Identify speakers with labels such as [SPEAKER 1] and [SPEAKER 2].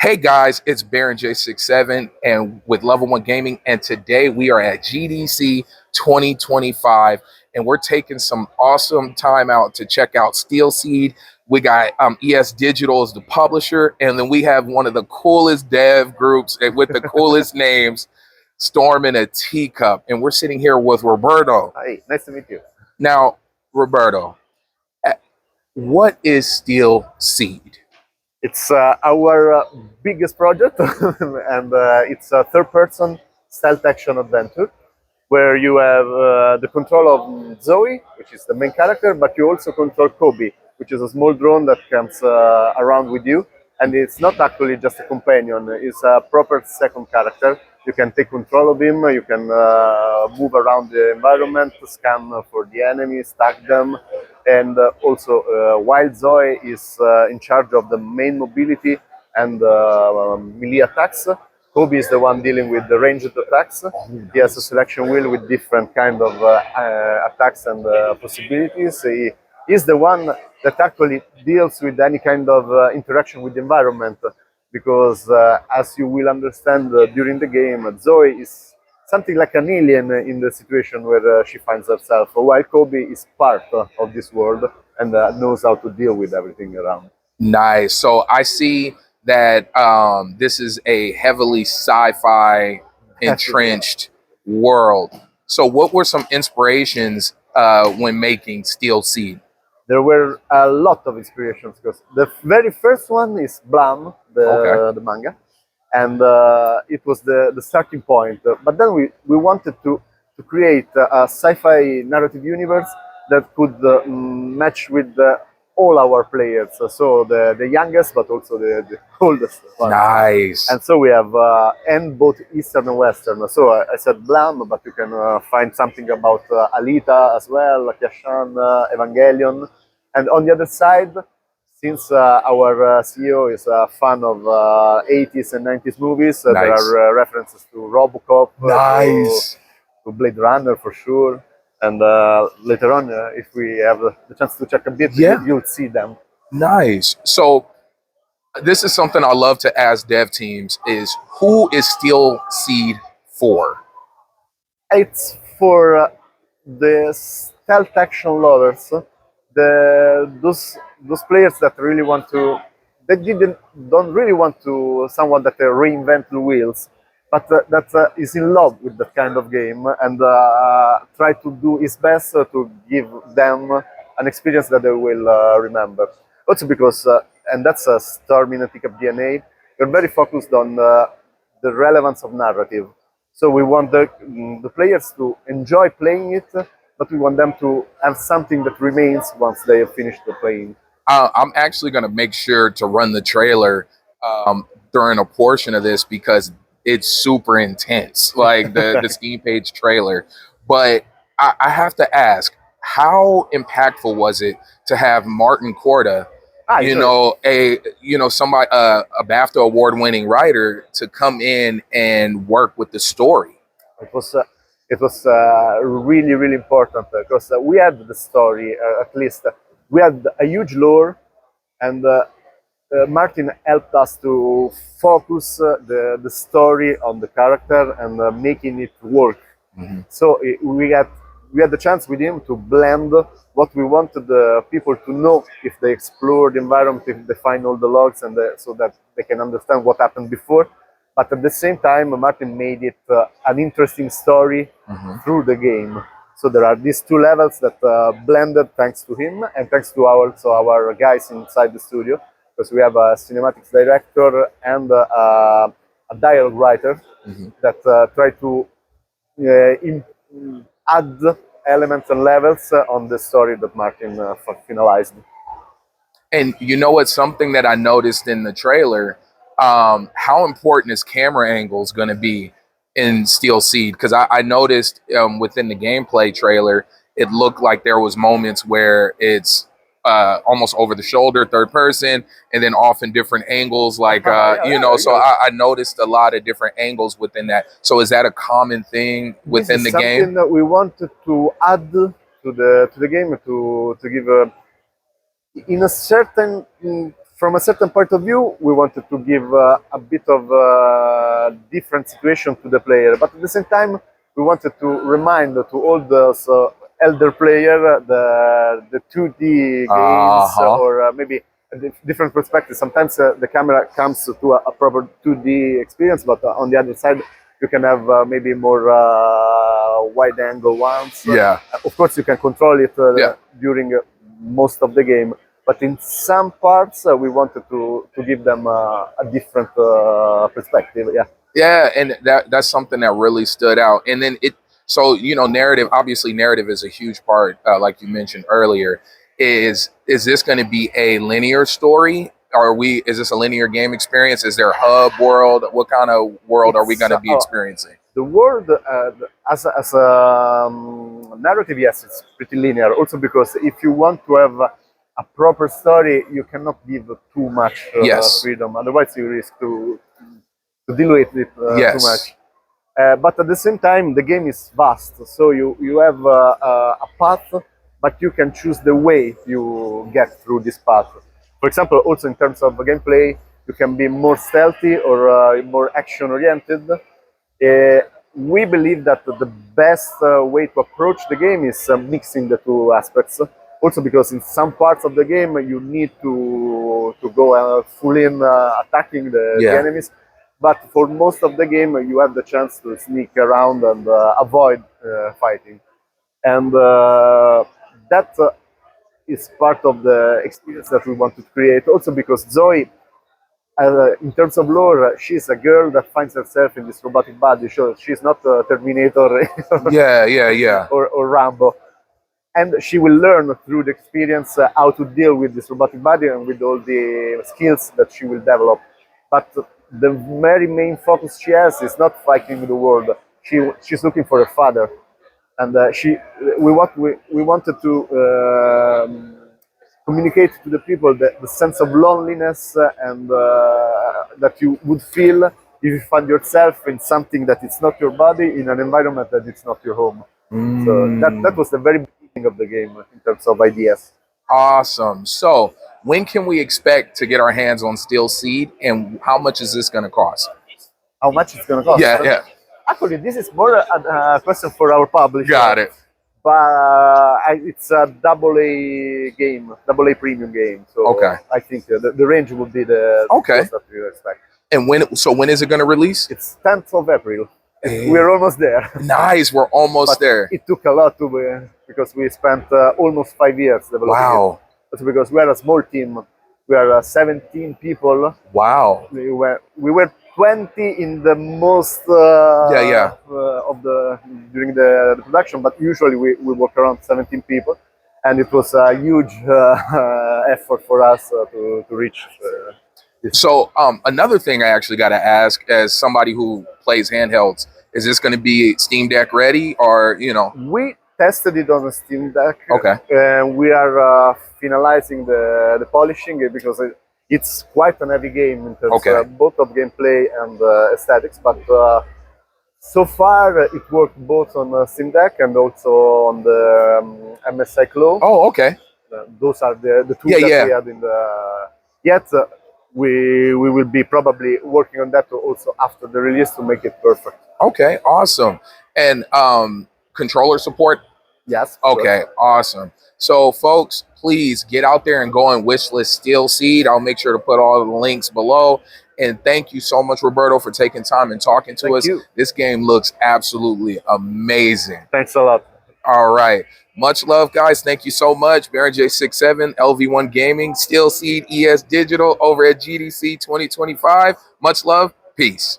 [SPEAKER 1] Hey guys, it's Baron J67 and with Level 1 Gaming, and today we are at GDC 2025 and we're taking some awesome time out to check out Steel Seed. We got ES Digital as the publisher, and then we have one of the coolest dev groups with the coolest names, Storm in a Teacup, and we're sitting here with Roberto.
[SPEAKER 2] Hi, nice to meet you.
[SPEAKER 1] Now, Roberto, eh, what is Steel Seed?
[SPEAKER 2] It's our biggest project, and it's a third-person stealth action adventure where you have the control of Zoe, which is the main character, but you also control Kobe, which is a small drone that comes around with you. And it's not actually just a companion, it's a proper second character. You can take control of him, you can move around the environment, scan for the enemies, tag them, and also while Zoe is in charge of the main mobility and melee attacks, Kobe is the one dealing with the ranged attacks. He has a selection wheel with different kind of attacks and possibilities. He's the one that actually deals with any kind of interaction with the environment, because as you will understand during the game, Zoe is something like an alien in the situation where she finds herself, while Kobe is part of this world and knows how to deal with everything around.
[SPEAKER 1] Nice. So I see that this is a heavily sci-fi entrenched world. So what were some inspirations when making Steel Seed?
[SPEAKER 2] There were a lot of inspirations, because the very first one is Blam, the manga, and it was the starting point. But then we wanted to create a sci-fi narrative universe that could match with all our players, so the youngest, but also the oldest ones.
[SPEAKER 1] Nice.
[SPEAKER 2] And so we have and both Eastern and Western. So I said Blam, but you can find something about Alita as well, Kyashan, Evangelion. And on the other side, since our CEO is a fan of 80s and 90s movies,
[SPEAKER 1] Nice.
[SPEAKER 2] there are references to RoboCop,
[SPEAKER 1] Nice.
[SPEAKER 2] to Blade Runner for sure. And later on, if we have the chance to check a bit, you'll see them.
[SPEAKER 1] Nice. So this is something I love to ask dev teams is, who is Steel Seed for?
[SPEAKER 2] It's for the stealth action lovers, those players that really want to, don't really want to someone that reinvent the wheels, but that is in love with that kind of game and try to do his best to give them an experience that they will remember. Also because, and that's a Storm in a Teacup DNA, we're very focused on the relevance of narrative. So we want the players to enjoy playing it, but we want them to have something that remains once they have finished the playing.
[SPEAKER 1] I'm actually going to make sure to run the trailer during a portion of this because it's super intense, like the Steam page trailer. But I have to ask, how impactful was it to have Martin Corda, somebody, a BAFTA award-winning writer, to come in and work with the story?
[SPEAKER 2] It was really, really important because we had the story, at least we had a huge lore, and Martin helped us to focus the story on the character and making it work.
[SPEAKER 1] Mm-hmm.
[SPEAKER 2] So we had the chance with him to blend what we wanted the people to know if they explore the environment, if they find all the logs, and so that they can understand what happened before. But at the same time, Martin made it an interesting story through the game. So there are these two levels that blended thanks to him and thanks to our guys inside the studio, because we have a cinematics director and a dialogue writer that try to add elements and levels on the story that Martin finalized.
[SPEAKER 1] And you know what's something that I noticed in the trailer? How important is camera angles going to be in Steel Seed? Because I noticed within the gameplay trailer, it looked like there was moments where it's almost over the shoulder, third person, and then off in different angles, like so I noticed a lot of different angles within that. So is that a common thing within the game?
[SPEAKER 2] Something that we wanted to add to the game to give in a certain from a certain point of view, we wanted to give a bit of different situation to the player, but at the same time, we wanted to remind to all those elder player the 2D games or maybe a different perspective. Sometimes the camera comes to a proper 2D experience, but on the other side, you can have maybe more wide angle ones.
[SPEAKER 1] Yeah.
[SPEAKER 2] Of course, you can control it during most of the game. But in some parts, we wanted to give them a different perspective. Yeah.
[SPEAKER 1] Yeah, and that's something that really stood out. And then so narrative. Obviously, narrative is a huge part, like you mentioned earlier. Is this going to be a linear story? Is this a linear game experience? Is there a hub world? What kind of world are we going to be experiencing?
[SPEAKER 2] The world as a narrative, yes, it's pretty linear. Also because if you want to have a proper story, you cannot give too much freedom. Otherwise, you risk to dilute it too much. But at the same time, the game is vast, so you have a path, but you can choose the way you get through this path. For example, also in terms of gameplay, you can be more stealthy or more action-oriented. We believe that the best way to approach the game is mixing the two aspects. Also because in some parts of the game you need to go full in attacking the enemies, but for most of the game you have the chance to sneak around and avoid fighting, and that is part of the experience that we want to create. Also because Zoe, in terms of lore, she's a girl that finds herself in this robotic body. So she's not Terminator or Rambo. And she will learn through the experience how to deal with this robotic body and with all the skills that she will develop. But the very main focus she has is not fighting the world. She's looking for her father, and we wanted to communicate to the people the sense of loneliness and that you would feel if you find yourself in something that it's not your body, in an environment that it's not your home. So that was the very beginning of the game in terms of ideas.
[SPEAKER 1] Awesome. So when can we expect to get our hands on Steel Seed, and how much is this going to cost?
[SPEAKER 2] How much it's going to cost?
[SPEAKER 1] Yeah.
[SPEAKER 2] Actually, this is more a question for our publisher.
[SPEAKER 1] Got it.
[SPEAKER 2] But it's a AA game, AA premium game. So I think the range would be the cost that we expect.
[SPEAKER 1] And when is it going to release?
[SPEAKER 2] It's 10th of April. We're almost there.
[SPEAKER 1] Nice, we're almost there.
[SPEAKER 2] It took a lot because we spent almost 5 years developing it. That's because we are a small team. We are 17 people.
[SPEAKER 1] Wow.
[SPEAKER 2] We were 20 in the most during the production, but usually we work around 17 people, and it was a huge effort for us to reach.
[SPEAKER 1] So another thing I actually got to ask, as somebody who plays handhelds, is this going to be Steam Deck ready, or
[SPEAKER 2] We tested it on the Steam Deck.
[SPEAKER 1] Okay.
[SPEAKER 2] And we are finalizing the polishing because it's quite an heavy game in terms both of gameplay and aesthetics. But so far it worked both on Steam Deck and also on the MSI Claw.
[SPEAKER 1] Oh, okay.
[SPEAKER 2] Those are the two that we had in the. Yet we will be probably working on that also after the release to make it perfect.
[SPEAKER 1] Okay, awesome. And controller support?
[SPEAKER 2] Yes.
[SPEAKER 1] Okay, awesome. So folks, please get out there and go and wishlist Steel Seed. I'll make sure to put all the links below. And thank you so much, Roberto, for taking time and talking to us. This game looks absolutely amazing.
[SPEAKER 2] Thanks a lot.
[SPEAKER 1] All right. Much love, guys. Thank you so much. Baron J67, LV1 Gaming, Steel Seed, ES Digital over at GDC 2025. Much love. Peace.